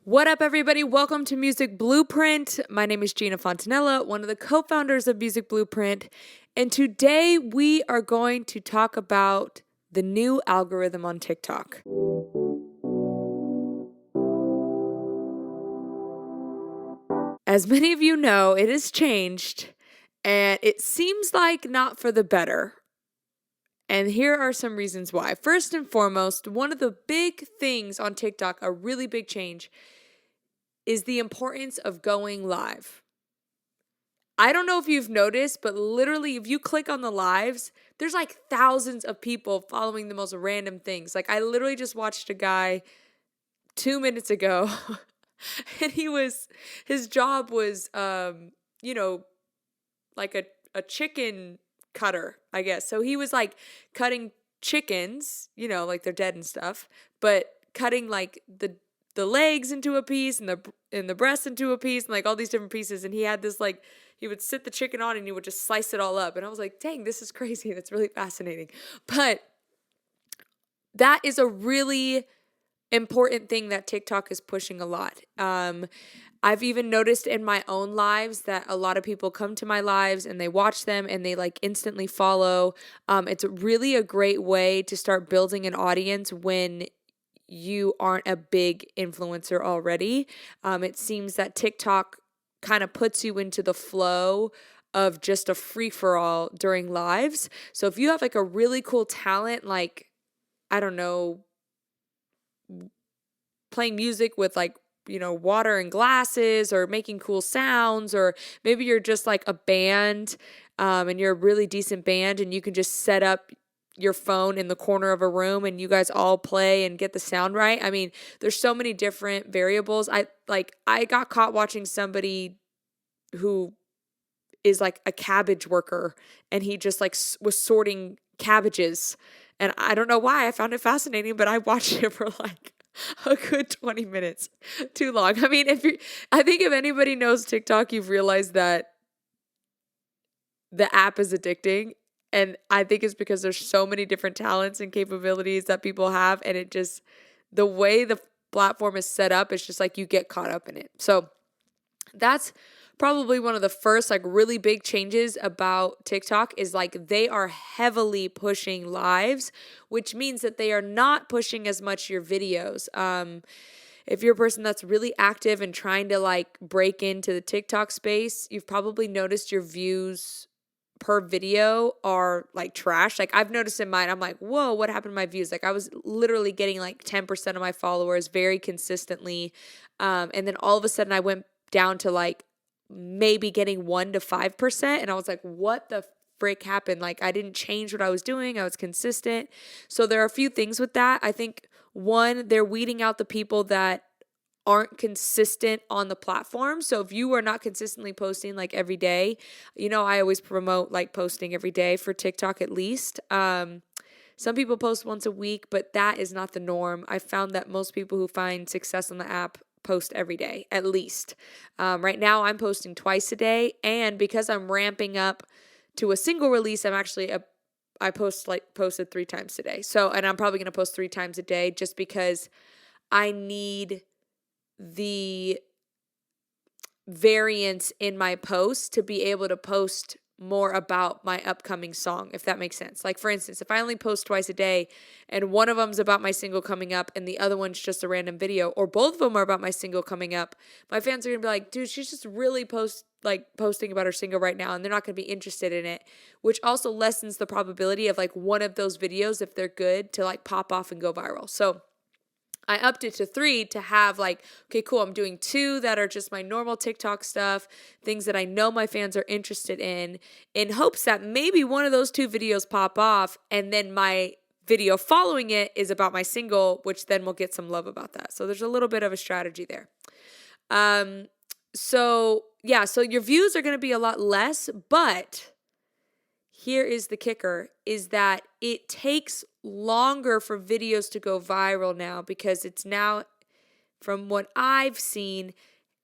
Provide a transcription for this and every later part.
What up, everybody? Welcome to Music Blueprint. My name is Gina Fontanella, one of the co-founders of Music Blueprint. And today we are going to talk about the new algorithm on TikTok. As many of you know, it has changed, and it seems like not for the better. And here are some reasons why. First and foremost, one of the big things on TikTok, a really big change, is the importance of going live. I don't know if you've noticed, but literally if you click on the lives, there's like thousands of people following the most random things. Like I literally just watched a guy 2 minutes ago and his job was, like a chicken cutter, I guess. So he was like cutting chickens, like they're dead and stuff, but cutting like the legs into a piece and the breast into a piece and like all these different pieces. And he had this like, he would sit the chicken on and he would just slice it all up. And I was like, dang, this is crazy. That's really fascinating. But that is a really important thing that TikTok is pushing a lot. I've even noticed in my own lives that a lot of people come to my lives and they watch them and they like instantly follow. It's really a great way to start building an audience when you aren't a big influencer already. It seems that TikTok kind of puts you into the flow of just a free-for-all during lives. So if you have like a really cool talent, like, I don't know, playing music with like, water and glasses or making cool sounds, or maybe you're just like a band and you're a really decent band and you can just set up your phone in the corner of a room and you guys all play and get the sound right. I mean, there's so many different variables. I got caught watching somebody who is like a cabbage worker and he just like was sorting cabbages. And I don't know why I found it fascinating, but I watched it for like a good 20 minutes. Too long. I mean, I think if anybody knows TikTok, you've realized that the app is addicting. And I think it's because there's so many different talents and capabilities that people have. And it just, the way the platform is set up, it's just like you get caught up in it. So that's probably one of the first like really big changes about TikTok is like they are heavily pushing lives, which means that they are not pushing as much your videos. If you're a person that's really active and trying to like break into the TikTok space, you've probably noticed your views per video are like trash. Like I've noticed in mine, I'm like, whoa, what happened to my views? Like I was literally getting like 10% of my followers very consistently. And then all of a sudden I went down to like maybe getting 1 to 5%. And I was like, what the frick happened? Like I didn't change what I was doing. I was consistent. So there are a few things with that. I think one, they're weeding out the people that aren't consistent on the platform. So if you are not consistently posting like every day, I always promote like posting every day for TikTok at least. Some people post once a week, but that is not the norm. I found that most people who find success on the app post every day, at least. Right now I'm posting twice a day. And because I'm ramping up to a single release, I posted 3 times today. So, and I'm probably going to post 3 times a day just because I need the variance in my posts to be able to post more about my upcoming song, if that makes sense. Like for instance, if I only post twice a day and one of them's about my single coming up and the other one's just a random video, or both of them are about my single coming up, my fans are gonna be like, dude, she's just really posting about her single right now, and they're not gonna be interested in it, which also lessens the probability of like one of those videos, if they're good, to like pop off and go viral. So I upped it to 3 to have like, okay, cool, I'm doing 2 that are just my normal TikTok stuff, things that I know my fans are interested in hopes that maybe one of those 2 videos pop off, and then my video following it is about my single, which then will get some love about that. So there's a little bit of a strategy there. So your views are going to be a lot less, but here is the kicker, is that it takes longer for videos to go viral now, because it's now, from what I've seen,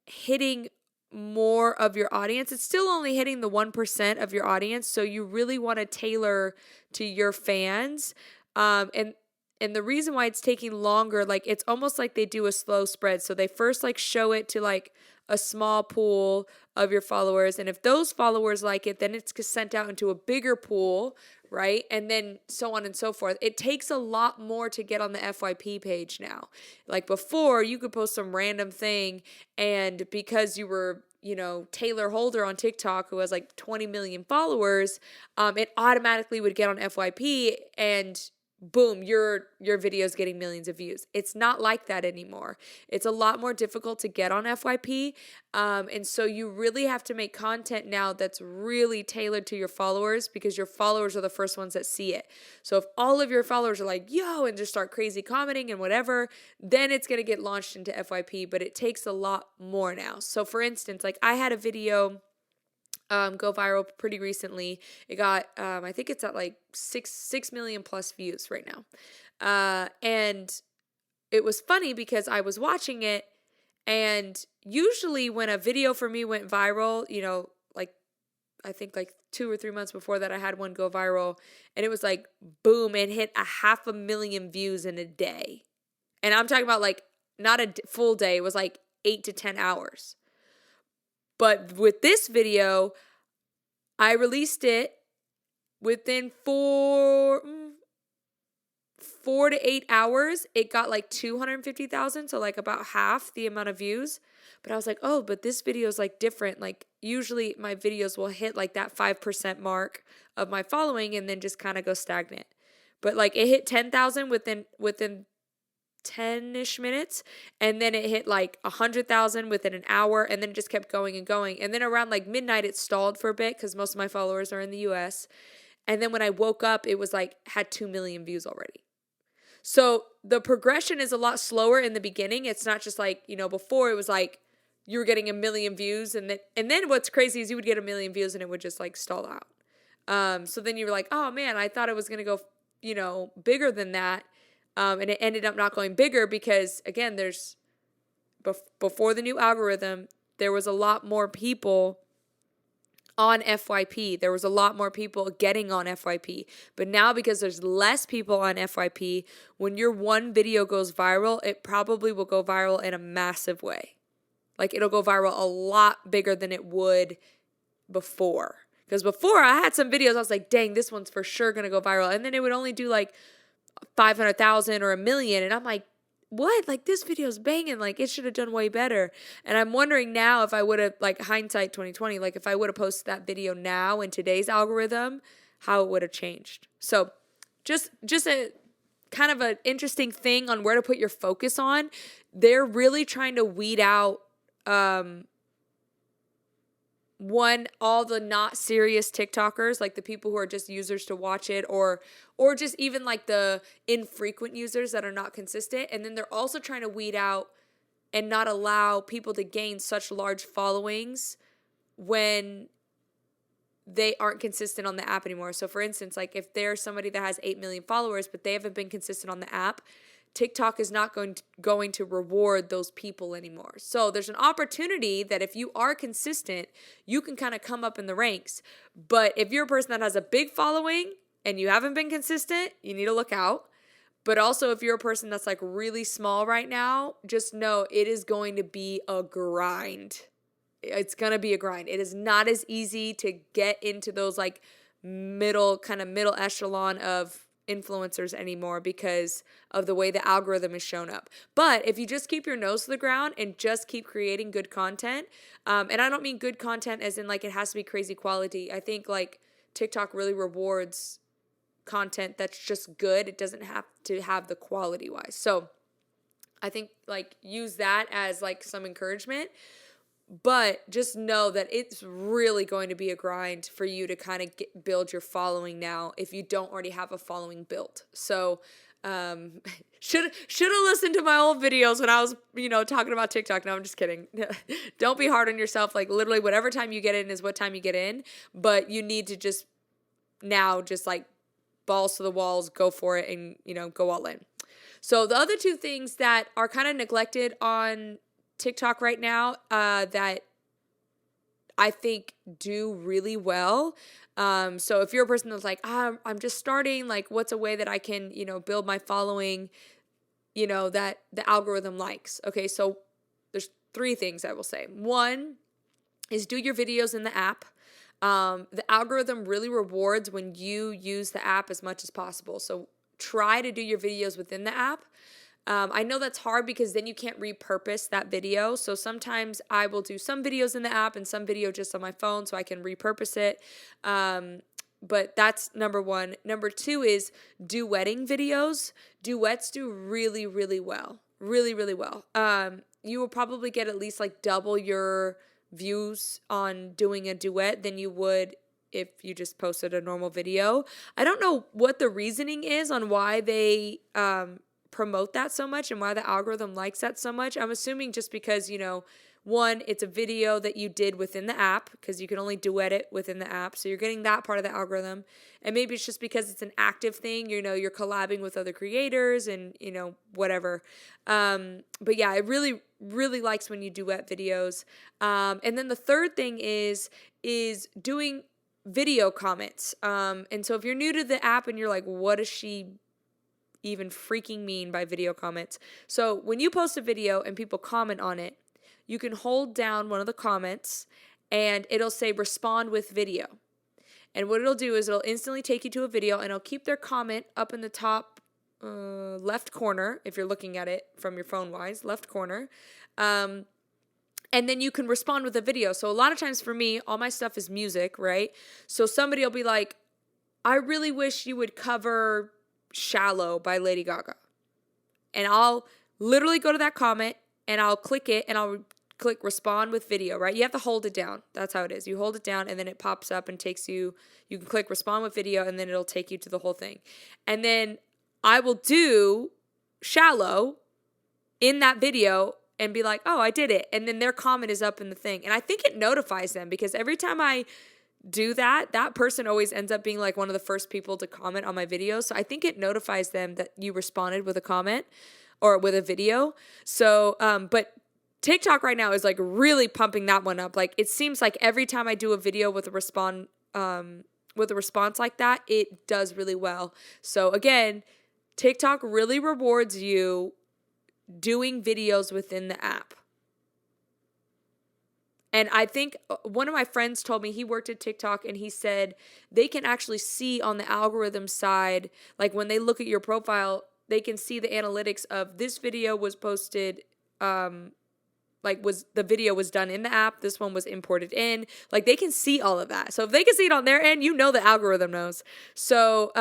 hitting more of your audience. It's still only hitting the 1% of your audience, so you really want to tailor to your fans. And And the reason why it's taking longer, like it's almost like they do a slow spread. So they first like show it to like a small pool of your followers. And if those followers like it, then it's sent out into a bigger pool, right? And then so on and so forth. It takes a lot more to get on the FYP page now. Like before, you could post some random thing, and because you were, Taylor Holder on TikTok, who has like 20 million followers, it automatically would get on FYP, and boom, your video is getting millions of views. It's not like that anymore. It's a lot more difficult to get on FYP. And so you really have to make content now that's really tailored to your followers, because your followers are the first ones that see it. So if all of your followers are like, yo, and just start crazy commenting and whatever, then it's going to get launched into FYP, but it takes a lot more now. So for instance, like I had a video go viral pretty recently. It got, I think it's at like 6 million plus views right now. And it was funny because I was watching it, and usually when a video for me went viral, like I think like 2 or 3 months before that, I had one go viral, and it was like, boom, it hit 500,000 views in a day. And I'm talking about like not a full day. It was like 8 to 10 hours. But with this video, I released it within 4 to 8 hours. It got like 250,000, so like about half the amount of views. But I was like, oh, but this video is like different. Like usually my videos will hit like that 5% mark of my following and then just kind of go stagnant. But like it hit 10,000 within 10-ish minutes, and then it hit like 100,000 within an hour, and then it just kept going and going. And then around like midnight it stalled for a bit because most of my followers are in the US. And then when I woke up, it was like had 2 million views already. So the progression is a lot slower in the beginning. It's not just like, before it was like you were getting 1 million views, and then what's crazy is you would get 1 million views and it would just like stall out. So then you were like, oh man, I thought it was gonna go, bigger than that. And it ended up not going bigger because, again, before the new algorithm, there was a lot more people on FYP. There was a lot more people getting on FYP. But now, because there's less people on FYP, when your one video goes viral, it probably will go viral in a massive way. Like, it'll go viral a lot bigger than it would before. Because before, I had some videos, I was like, dang, this one's for sure going to go viral. And then it would only do like 500,000 or 1 million, and I'm like, what? Like, this video's banging. Like, it should have done way better. And I'm wondering now if I would have, like, hindsight 2020, like if I would have posted that video now in today's algorithm, how it would have changed. So just a kind of an interesting thing on where to put your focus on. They're really trying to weed out all the not serious TikTokers, like the people who are just users to watch it, or just even like the infrequent users that are not consistent. And then they're also trying to weed out and not allow people to gain such large followings when they aren't consistent on the app anymore. So for instance, like if there's somebody that has 8 million followers, but they haven't been consistent on the app, TikTok is not going to reward those people anymore. So there's an opportunity that if you are consistent, you can kind of come up in the ranks. But if you're a person that has a big following and you haven't been consistent, you need to look out. But also, if you're a person that's like really small right now, just know it is going to be a grind. It's going to be a grind. It is not as easy to get into those like middle echelon of influencers anymore because of the way the algorithm is shown up. But if you just keep your nose to the ground and just keep creating good content, and I don't mean good content as in like it has to be crazy quality. I think like TikTok really rewards content that's just good. It doesn't have to have the quality wise. So I think like use that as like some encouragement. But just know that it's really going to be a grind for you to kind of build your following now if you don't already have a following built. So should have listened to my old videos when I was, talking about TikTok. No, I'm just kidding. Don't be hard on yourself. Like literally whatever time you get in is what time you get in. But you need to just like balls to the walls, go for it and, go all in. So the other two things that are kind of neglected on TikTok right now that I think do really well. So if you're a person that's like, I'm just starting, like, what's a way that I can, build my following, that the algorithm likes? Okay, so there's three things I will say. One is do your videos in the app. The algorithm really rewards when you use the app as much as possible. So try to do your videos within the app. I know that's hard because then you can't repurpose that video. So sometimes I will do some videos in the app and some video just on my phone so I can repurpose it. But that's number one. Number two is duetting videos. Duets do really, really well. Really, really well. You will probably get at least like double your views on doing a duet than you would if you just posted a normal video. I don't know what the reasoning is on why they promote that so much and why the algorithm likes that so much. I'm assuming just because, one, it's a video that you did within the app because you can only duet it within the app. So you're getting that part of the algorithm. And maybe it's just because it's an active thing, you're collabing with other creators and, whatever. But yeah, it really, really likes when you duet videos. And then the third thing is doing video comments. And so if you're new to the app and you're like, what does she even freaking mean by video comments? So when you post a video and people comment on it, you can hold down one of the comments and it'll say respond with video. And what it'll do is it'll instantly take you to a video and it'll keep their comment up in the top left corner, if you're looking at it from your phone wise, left corner. And then you can respond with a video. So a lot of times for me, all my stuff is music, right? So somebody will be like, I really wish you would cover Shallow by Lady Gaga. And I'll literally go to that comment and I'll click it and I'll click respond with video, right? You have to hold it down. That's how it is. You hold it down and then it pops up and takes you can click respond with video and then it'll take you to the whole thing. And then I will do Shallow in that video and be like, oh, I did it. And then their comment is up in the thing. And I think it notifies them because every time I do that person always ends up being like one of the first people to comment on my videos. So I think it notifies them that you responded with a comment or with a video. So, but TikTok right now is like really pumping that one up. Like it seems like every time I do a video with a response like that, it does really well. So again, TikTok really rewards you doing videos within the app. And I think one of my friends told me he worked at TikTok and he said they can actually see on the algorithm side, like when they look at your profile, they can see the analytics of this video was posted, the video was done in the app. This one was imported in. Like they can see all of that. So if they can see it on their end, the algorithm knows. So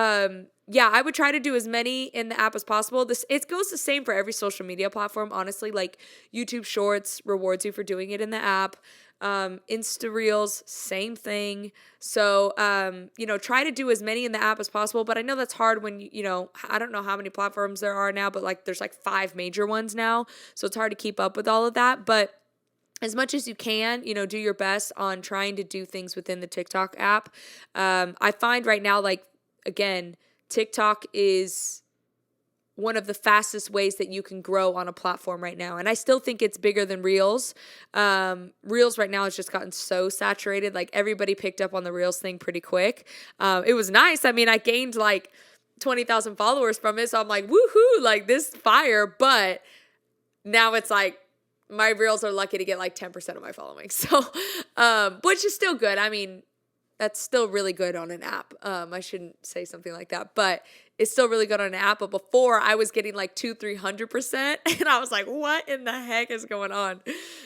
yeah, I would try to do as many in the app as possible. It goes the same for every social media platform, honestly. Like YouTube Shorts rewards you for doing it in the app. Insta Reels, same thing. So, try to do as many in the app as possible. But I know that's hard when, I don't know how many platforms there are now, but like there's like 5 major ones now. So it's hard to keep up with all of that. But as much as you can, do your best on trying to do things within the TikTok app. I find right now, like, again, TikTok is one of the fastest ways that you can grow on a platform right now. And I still think it's bigger than Reels. Reels right now has just gotten so saturated. Like everybody picked up on the Reels thing pretty quick. It was nice. I mean, I gained like 20,000 followers from it. So I'm like, woohoo, like this fire. But now it's like my Reels are lucky to get like 10% of my following. So, which is still good. I mean, that's still really good on an app. I shouldn't say something like that, but it's still really good on an app. But before I was getting like 200-300%. And I was like, what in the heck is going on?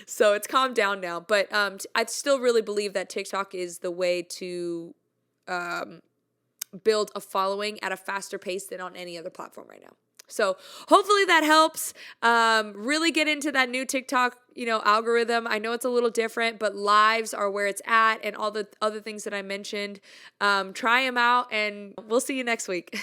So it's calmed down now. But I still really believe that TikTok is the way to build a following at a faster pace than on any other platform right now. So hopefully that helps. Really get into that new TikTok, algorithm. I know it's a little different, but lives are where it's at and all the other things that I mentioned. Try them out and we'll see you next week.